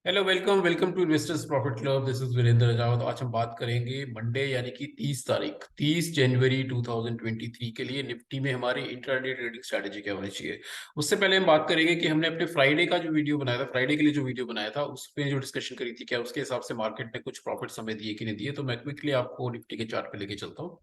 Hello, welcome welcome to investors profit club. This is Virendra Rawat. आज हम बात करेंगे मंडे यानी कि 30 जनवरी 2023 के लिए निफ्टी में हमारी इंट्राडे ट्रेडिंग स्ट्रैटेजी क्या होनी चाहिए। उससे पहले हम बात करेंगे कि हमने अपने फ्राइडे का जो वीडियो बनाया था, फ्राइडे के लिए जो वीडियो बनाया था उस पर जो डिस्कशन करी थी, क्या उसके हिसाब से मार्केट ने कुछ प्रॉफिट हमें दिए कि नहीं दिए। तो मैं क्विकली आपको निफ्टी के चार्ट पे लेके चलता हूँ।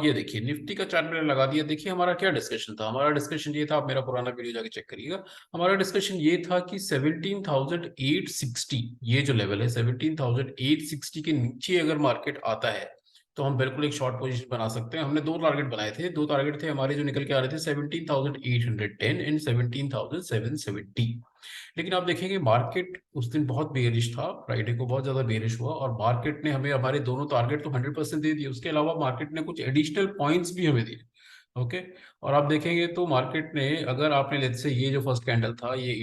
ये देखिए निफ्टी का चार्ट मैंने लगा दिया। देखिए हमारा क्या डिस्कशन था। हमारा डिस्कशन ये था, आप मेरा पुराना वीडियो जाके चेक करिएगा। हमारा डिस्कशन ये था कि 17,860 ये जो लेवल है, 17,860 के नीचे अगर मार्केट आता है तो हम बिल्कुल एक शॉर्ट पोजीशन बना सकते हैं। हमने दो टारगेट बनाए थे। दो टारगेट थे हमारे जो निकल के आ रहे थे, 17,810 एंड 17,770। लेकिन आप देखेंगे मार्केट उस दिन बहुत बेयरिश था, फ्राइडे को बहुत ज्यादा बेयरिश हुआ और मार्केट ने हमें हमारे दोनों टारगेट तो 100% दे दिए। उसके अलावा मार्केट ने कुछ एडिशनल पॉइंट्स भी हमें दिए। ओके। और आप देखेंगे तो मार्केट ने, अगर आपने लेट्स से ये जो फर्स्ट कैंडल था ये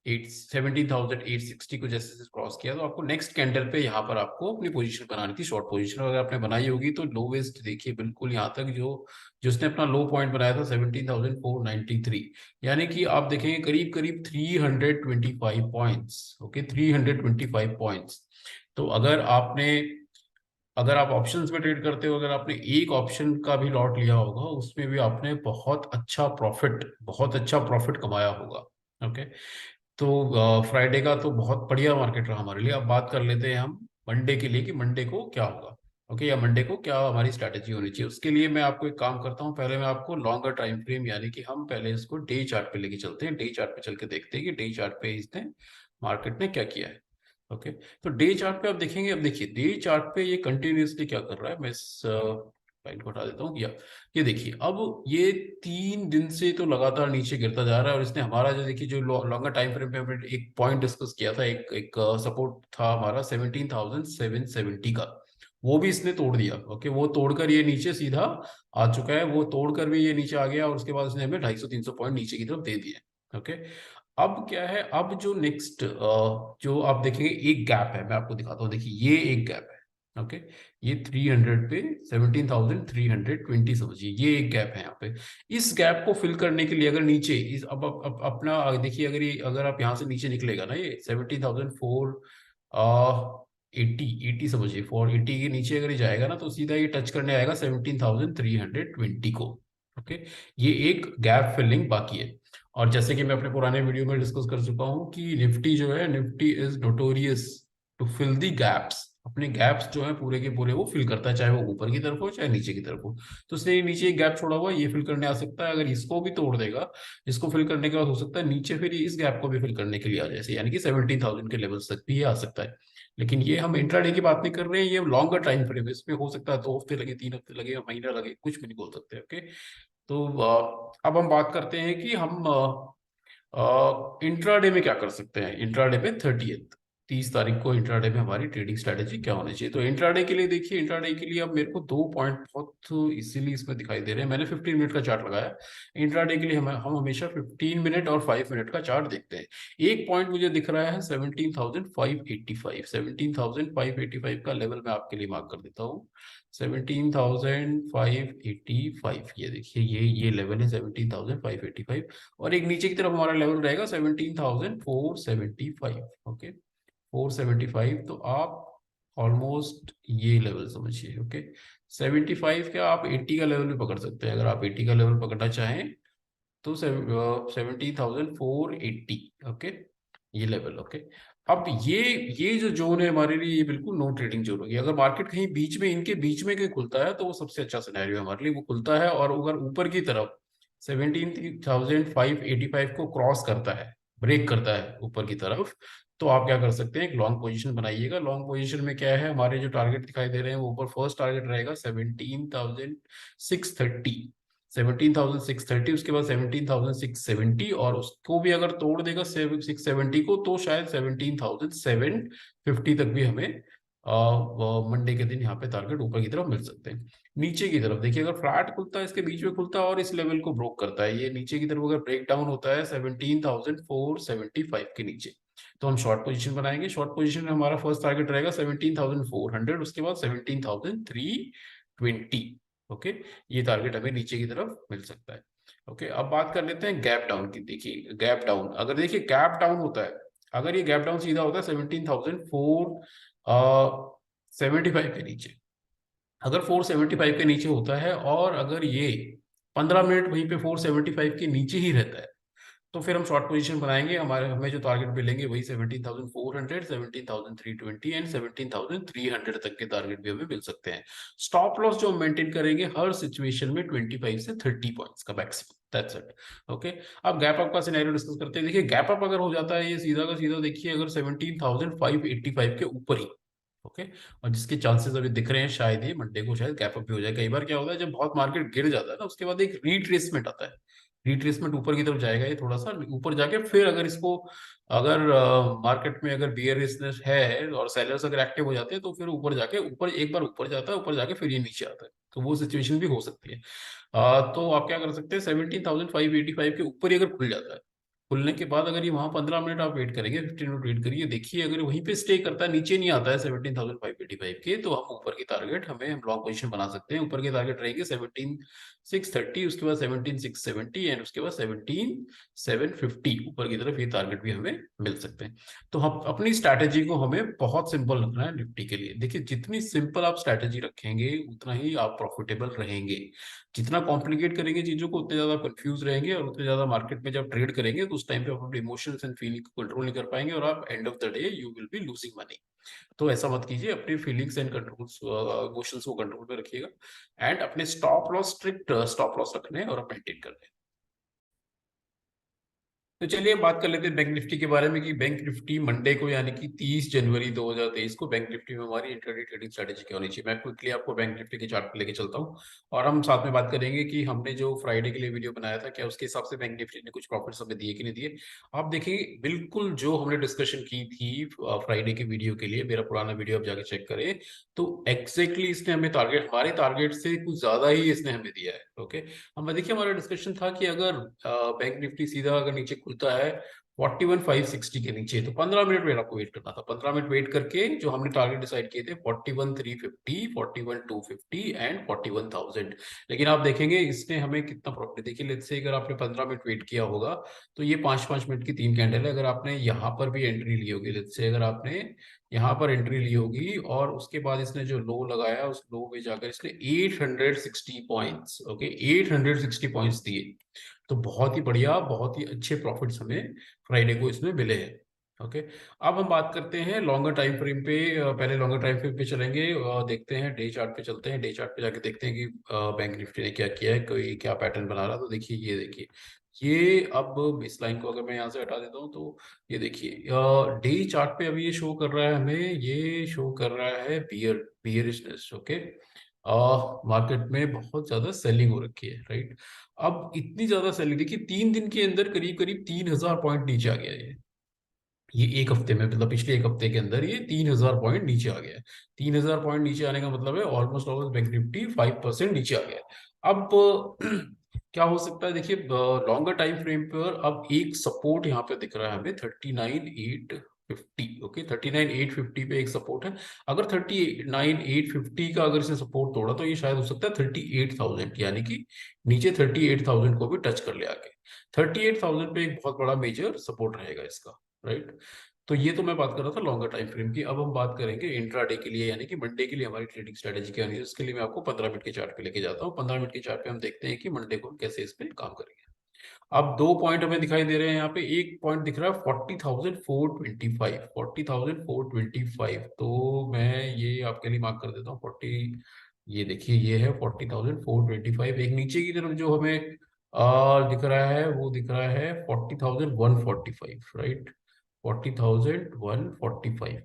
17,860 को जैसे क्रॉस किया, तो आपको नेक्स्ट कैंडल पे यहाँ पर आपको अपनी पोजीशन बनानी थी, शॉर्ट पोजीशन। अगर आपने बनाई होगी तो लोवेस्ट देखिए बिल्कुल यहाँ तक जो जिसने अपना लो पॉइंट बनाया था 17,493, यानी कि आप देखेंगे करीब करीब 325 पॉइंट्स। Okay, 325 points. तो अगर आप ऑप्शंस में ट्रेड करते हो, अगर आपने एक ऑप्शन का भी लॉट लिया होगा उसमें भी आपने बहुत अच्छा प्रॉफिट कमाया होगा। ओके। तो फ्राइडे का तो बहुत बढ़िया मार्केट रहा हमारे लिए। अब बात कर लेते हैं हम मंडे के लिए कि मंडे को क्या होगा। ओके, या मंडे को क्या हमारी स्ट्रैटेजी होनी चाहिए। उसके लिए मैं आपको एक काम करता हूँ, पहले मैं आपको लॉन्गर टाइम फ्रेम यानी कि हम पहले इसको डे चार्ट पे लेके चलते हैं। डे चार्ट पे चल के देखते हैं कि डे चार्ट पे इसने मार्केट ने क्या किया है। ओके। तो डे चार्ट पे आप देखेंगे, अब देखिए डे चार्ट पे ये कंटिन्यूसली क्या कर रहा है। मैं इस लाइन को हटा देता हूँ। या ये देखिए अब ये 3 दिन से तो लगातार नीचे गिरता जा रहा है और इसने हमारा जो देखिए जो लॉन्गर टाइम फ्रेम पे हमने एक पॉइंट डिस्कस किया था, एक एक सपोर्ट था हमारा 17,770 का, वो भी इसने तोड़ दिया। ओके, वो तोड़कर ये नीचे सीधा आ चुका है। वो तोड़कर भी ये नीचे आ गया और उसके बाद इसने हमें 250-300 पॉइंट नीचे की तरफ दे दिए। ओके। अब क्या है, अब जो नेक्स्ट जो आप देखेंगे एक गैप है, मैं आपको दिखाता हूँ। देखिए ये एक गैप है। ओके, ये 300 पे 17,320 समझिए, ये एक गैप है यहाँ पे। इस गैप को फिल करने के लिए अगर नीचे इस अब अपना देखिए, अगर आप यहाँ से नीचे निकलेगा ना, ये 17,480 80 समझिए, 480 के नीचे अगर ये जाएगा ना तो सीधा ये टच करने आएगा 17,320 को। ओके, ये एक गैप फिलिंग बाकी है। और जैसे कि मैं अपने पुराने वीडियो में डिस्कस कर चुका हूँ कि निफ्टी जो है, Nifty is notorious to fill the gaps. अपने गैप्स जो है पूरे के पूरे वो फिल करता है, चाहे वो ऊपर की तरफ हो चाहे नीचे की तरफ हो। तो इसने नीचे एक गैप छोड़ा हुआ है, ये फिल करने आ सकता है। अगर इसको भी तोड़ देगा, इसको फिल करने के बाद हो सकता है नीचे फिर इस गैप को भी फिल करने के लिए आ जाए, यानी कि 17,000 के लेवल्स तक भी ये आ सकता है। लेकिन ये हम इंट्राडे की बात नहीं कर रहे हैं, ये लॉन्गर टाइम फ्रेम है। इसमें हो सकता है 2 हफ्ते लगे, 3 हफ्ते लगे, महीना लगे, कुछ भी नहीं बोल सकते। ओके। तो अब हम बात करते हैं कि हम इंट्राडे में क्या कर सकते हैं। इंट्राडे में 30 तारीख को इंट्राडे में हमारी ट्रेडिंग स्ट्रेटेजी क्या होनी चाहिए। तो इंट्राडे के लिए देखिए, इंट्राडे के लिए अब मेरे को 2 पॉइंट बहुत इसीलिए इसमें दिखाई दे रहे हैं। मैंने 15 मिनट का चार्ट लगाया। इंट्राडे के लिए हम हमेशा 15 मिनट और 5 मिनट का चार्ट देखते हैं। एक पॉइंट मुझे दिख रहा है 17,585। 17,585 का लेवल मैं आपके लिए मार्क कर देता हूँ। 17,585, ये देखिए ये लेवल है 17,585। और एक नीचे की तरफ हमारा लेवल रहेगा 17,475। ओके, 475। तो आप ऑलमोस्ट ये लेवल समझिए। ओके, 75 क्या आप 80 का लेवल भी पकड़ सकते हैं। अगर आप 80 का लेवल पकड़ना चाहें तो 17,480। ओके, ये लेवल। ओके। अब ये जो जोन है हमारे लिए, ये बिल्कुल नो ट्रेडिंग जोन होगी। अगर मार्केट कहीं बीच में, इनके बीच में कहीं खुलता है तो वो सबसे अच्छा सिनेरियो है हमारे लिए। वो खुलता है और अगर ऊपर की तरफ 17,585 को क्रॉस करता है, ब्रेक करता है ऊपर की तरफ, तो आप क्या कर सकते हैं, एक लॉन्ग पोजीशन बनाइएगा। लॉन्ग पोजीशन में क्या है, हमारे जो टारगेट दिखाई दे रहे हैं वो ऊपर फर्स्ट टारगेट रहेगा 17,630। 17,630, उसके बाद 17,670, और उसको भी अगर तोड़ देगा 670 को तो शायद 17,750 तक भी हमें मंडे के दिन यहाँ पे टारगेट ऊपर की तरफ मिल सकते हैं। नीचे की तरफ देखिए, अगर फ्लैट खुलता है, इसके बीच में खुलता है और इस लेवल को ब्रोक करता है, ये नीचे की तरफ अगर ब्रेक डाउन होता है 17,475 के नीचे, तो हम शॉर्ट पोजीशन बनाएंगे। शॉर्ट पोजीशन में हमारा फर्स्ट टारगेट रहेगा 17,400, उसके बाद 17,320। ओके, ये टारगेट हमें नीचे की तरफ मिल सकता है। ओके, अब बात कर लेते हैं गैप डाउन की। देखिए गैप डाउन, अगर देखिए गैप डाउन होता है अगर ये गैप डाउन सीधा होता है 17,475 के नीचे, अगर 475 के नीचे होता है और अगर ये 15 मिनट वहीं पे 475 के नीचे ही रहता है, तो फिर हम शॉर्ट पोजीशन बनाएंगे। हमें जो टारगेट मिलेंगे वही 17,400, 17,320 एंड 17,300 तक के टारगेट भी हमें मिल सकते हैं। स्टॉप लॉस जो हम मेंटेन करेंगे हर सिचुएशन में 25 से 30 पॉइंट्स का मैक्सिमम, दैट्स इट। ओके, अब गैप अप का सिनेरियो डिस्कस करते हैं। देखिए गैप अप अगर हो जाता है ये सीधा का सीधा, देखिए अगर 17,585 के ऊपर ही, ओके, और जिसके चांसेस अभी दिख रहे हैं शायद ये मंडे को शायद गैप अप भी हो जाए। कई बार क्या होता है जब बहुत मार्केट गिर जाता है ना, उसके बाद एक रिट्रेसमेंट आता है, रिट्रेसमेंट ऊपर की तरफ जाएगा, ये थोड़ा सा ऊपर जाके फिर अगर इसको, अगर मार्केट में अगर बियरिशनेस है और सेलर्स अगर एक्टिव हो जाते हैं तो फिर ऊपर जाके, ऊपर एक बार ऊपर जाता है, ऊपर जाके फिर ये नीचे आता है, तो वो सिचुएशन भी हो सकती है। तो आप क्या कर सकते हैं, 17,585 के ऊपर ही अगर खुल जाता है, खुलने के बाद अगर ये वहां 15 मिनट आप वेट करेंगे, 15 मिनट वेट करिए, देखिए अगर वहीं पे स्टे करता है, नीचे नहीं आता है 17,585 के, तो हम ऊपर की टारगेट, हम लॉन्ग पोजीशन बना सकते हैं। ऊपर के टारगेट रहेंगे 17,630, उसके बाद 17,670 एंड उसके बाद 17,750, ऊपर की तरफ ये टारगेट भी हमें मिल सकते हैं। तो हम अपनी स्ट्रैटेजी को हमें बहुत सिंपल रखना है निफ्टी के लिए। देखिए जितनी सिंपल आप स्ट्रैटेजी रखेंगे उतना ही आप प्रॉफिटेबल रहेंगे। जितना कॉम्प्लिकेट करेंगे चीजों को उतने ज्यादा कंफ्यूज रहेंगे, और उतने ज्यादा मार्केट में जब ट्रेड करेंगे तो उस टाइम पे आप अपने इमोशंस एंड फीलिंग को कंट्रोल नहीं कर पाएंगे, और आप end of the day you will be losing money. तो ऐसा मत कीजिए, अपनी फीलिंग्स एंड कंट्रोल्स, इमोशंस को कंट्रोल में रखिएगा, एंड अपने stop loss, strict stop loss रखने हैं और मेंटेन करने हैं। तो चलिए बात कर लेते हैं बैंक निफ्टी के बारे में, कि बैंक निफ्टी मंडे को यानी कि 30 जनवरी 2023 को बैंक निफ्टी में हमारी इंट्राडे ट्रेडिंग स्ट्रेटेजी क्या होनी चाहिए। मैं क्विकली आपको बैंक निफ्टी के चार्ट पे लेके चलता हूं, और हम साथ में बात करेंगे कि हमने जो फ्राइडे के लिए वीडियो बनाया था, क्या उसके हिसाब से बैंक निफ्टी ने कुछ प्रॉफिट्स हमें दिए कि नहीं दिए। आप देखिए बिल्कुल जो हमने डिस्कशन की थी फ्राइडे के वीडियो के लिए, मेरा पुराना वीडियो आप जाके चेक करें, तो एग्जैक्टली इसने हमें टारगेट, हमारे टारगेट से कुछ ज्यादा ही इसने हमें दिया है। ओके, हम देखिए हमारा डिस्कशन था कि अगर बैंक निफ्टी सीधा अगर नीचे खुलता है 41,560 के नीचे, तो 15 मिनट वेट आपको वेट करना था। 15 मिनट वेट करके जो हमने टारगेट डिसाइड किए थे 41,350, 41,250 एंड 41,000। लेकिन आप देखेंगे इसने हमें कितना प्रॉफिट, देखिए लेट्स से अगर आपने 15 मिनट वेट किया होगा तो ये 5-5 मिनट की 3 कैंडल है। अगर आपने यहाँ पर भी एंट्री ली होगी, लेट्स से अगर आपने यहाँ पर एंट्री ली होगी, और उसके बाद इसने जो लो लगाया उस लो पे जाकर इसने 860 पॉइंट्स, ओके, 860 पॉइंट्स दिए, तो बहुत ही बढ़िया, बहुत ही अच्छे प्रॉफिट्स हमें फ्राइडे को इसमें मिले हैं। ओके, अब हम बात करते हैं लॉन्गर टाइम फ्रेम पे। पहले लॉन्गर टाइम फ्रेम पे चलेंगे, देखते हैं डे चार्ट पे चलते हैं। डे चार्ट पे जाके देखते हैं कि बैंक निफ्टी ने क्या किया है, कोई क्या पैटर्न बना रहा है। तो देखिए ये देखिए, ये अब इस लाइन को अगर मैं यहाँ से हटा देता हूँ तो ये देखिए डे चार्ट पे अभी ये शो कर रहा है हमें, ये शो कर रहा है बियरिशनेस। ओके, मार्केट में बहुत ज्यादा सेलिंग हो रखी है, राइट। अब इतनी ज्यादा सेलिंग देखिए, 3 दिन के अंदर करीब करीब 3,000 पॉइंट नीचे आ गया है ये एक हफ्ते में, मतलब पिछले एक हफ्ते के अंदर ये 3,000 पॉइंट नीचे आ गया है। 3,000 पॉइंट नीचे आने का मतलब है ऑलमोस्ट ऑलमोस्ट बैंक निफ्टी 5% नीचे आ गया है। अब क्या हो सकता है, देखिए लॉन्गर टाइम फ्रेम पर अब एक सपोर्ट यहाँ पे दिख रहा है हमें 39,850। ओके, 39,850 पे एक सपोर्ट है। अगर 39,850 का अगर इसे सपोर्ट तोड़ा तो ये शायद हो सकता है 38,000, यानी कि नीचे 38,000 को भी टच कर ले आके। 38,000 पे एक बहुत बड़ा मेजर सपोर्ट रहेगा इसका, राइट। तो ये तो मैं बात कर रहा था लॉन्गर टाइम फ्रेम की। अब हम बात करेंगे इंट्राडे के लिए, यानी कि मंडे के लिए हमारी ट्रेडिंग स्ट्रेटेजी क्या है। उसके लिए मैं आपको 15 मिनट के चार्ट पे लेके जाता हूँ। 15 मिनट के चार्ट पे हम देखते हैं कि मंडे को हम कैसे इस पे काम करेंगे। अब 2 पॉइंट हमें दिखाई दे रहे हैं यहाँ पे। एक पॉइंट दिख रहा है 40,425, 40,425, तो मैं ये आपके लिए मार्क कर देता हूँ 40। ये देखिए ये है 40,425। एक नीचे की तरफ जो हमें दिख रहा है वो दिख रहा है 40,145, राइट, 40,145।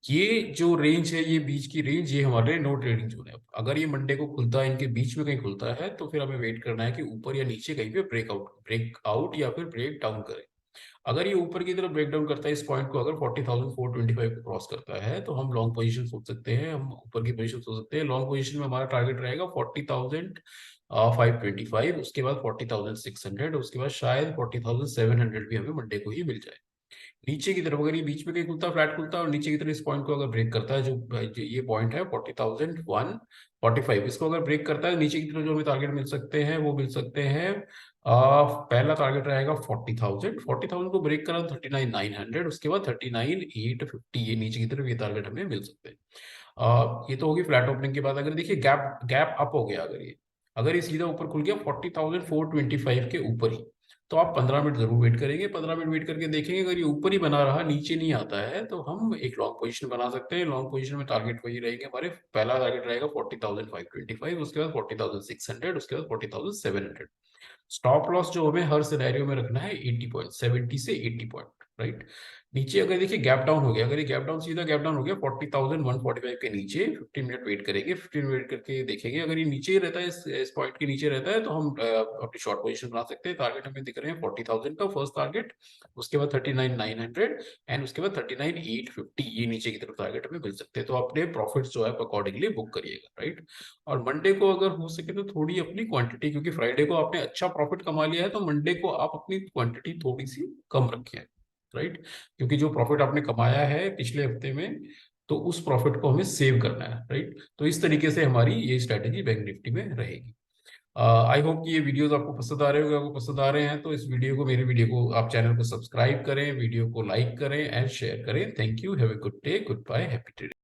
ये जो रेंज है, ये बीच की रेंज, ये हमारे नो ट्रेडिंग जोन है। अगर ये मंडे को खुलता है, इनके बीच में कहीं खुलता है, तो फिर हमें वेट करना है कि ऊपर या नीचे कहीं पे ब्रेकआउट या फिर ब्रेक डाउन करे। अगर ये ऊपर की तरफ ब्रेक डाउन करता है इस पॉइंट को, अगर 40,425 को क्रॉस करता है, तो हम लॉन्ग पोजीशन सोच सकते हैं, हम ऊपर की पोजीशन सोच सकते हैं। लॉन्ग पोजीशन में हमारा टारगेट रहेगा 40,525, उसके बाद 40,600, उसके बाद शायद 40,700 भी हमें मंडे को ही मिल जाए। नीचे की तरफ अगर ये बीच में कहीं खुलता है, फ्लैट खुलता है और नीचे की तरफ इस पॉइंट को अगर ब्रेक करता है, जो ये पॉइंट है 40,145, इसको अगर ब्रेक करता है नीचे की तरफ जो हमें टारगेट मिल सकते हैं वो मिल सकते हैं। पहला टारगेट रहेगा 40,000 को ब्रेक करा 39,900, उसके बाद 39,850, ये नीचे की तरफ ये टारगेट हमें मिल सकते हैं। ये तो होगी फ्लैट ओपनिंग के बाद। अगर देखिए गैप गैप अप हो गया, अगर ये सीधा ऊपर खुल गया 40,425 के ऊपर ही, तो आप 15 मिनट जरूर वेट करेंगे। 15 मिनट वेट करके देखेंगे, अगर ये ऊपर ही बना रहा, नीचे नहीं आता है, तो हम एक लॉन्ग पोजीशन बना सकते हैं। लॉन्ग पोजीशन में टारगेट वही रहेंगे हमारे। पहला टारगेट रहेगा 40,525, उसके बाद 40,600, उसके बाद 40,700। स्टॉप लॉस जो हमें हर सिनेरियो में रखना है 80 पॉइंट, 70 से 80 पॉइंट, राइट। नीचे अगर देखिए गैप डाउन हो गया, अगर ये गैप डाउन सीधा गैप डाउन हो गया 40,145 के नीचे, 15 मिनट वेट करेंगे। 15 वेट करके देखेंगे, अगर ये नीचे ही रहता है, इस पॉइंट के नीचे रहता है, तो हम अपनी शॉर्ट पोजीशन बना सकते हैं। टारगेट हमें दिख रहे हैं 40,000 का फर्स्ट टारगेट, उसके बाद 39,900 एंड उसके बाद 39,850, ये नीचे की तरफ टारगेट हमें मिल सकते हैं। तो अपने प्रॉफिट जो है अकॉर्डिंगली बुक करिएगा, राइट। और मंडे को अगर हो सके तो थोड़ी अपनी क्वांटिटी, क्योंकि फ्राइडे को आपने अच्छा प्रॉफिट कमा लिया है, तो मंडे को आप अपनी क्वांटिटी थोड़ी सी कम रखें, राइट। क्योंकि जो प्रॉफिट आपने कमाया है पिछले हफ्ते में, तो उस प्रॉफिट को हमें सेव करना है, राइट। तो इस तरीके से हमारी ये स्ट्रेटेजी बैंक निफ्टी में रहेगी। आई होप कि ये वीडियोस आपको पसंद आ रहे होंगे। आपको पसंद आ रहे हैं तो इस वीडियो को, मेरे वीडियो को, आप चैनल को सब्सक्राइब करें, वीडियो को लाइक करें एंड शेयर करें। Thank you, have a good day, goodbye, happy trading.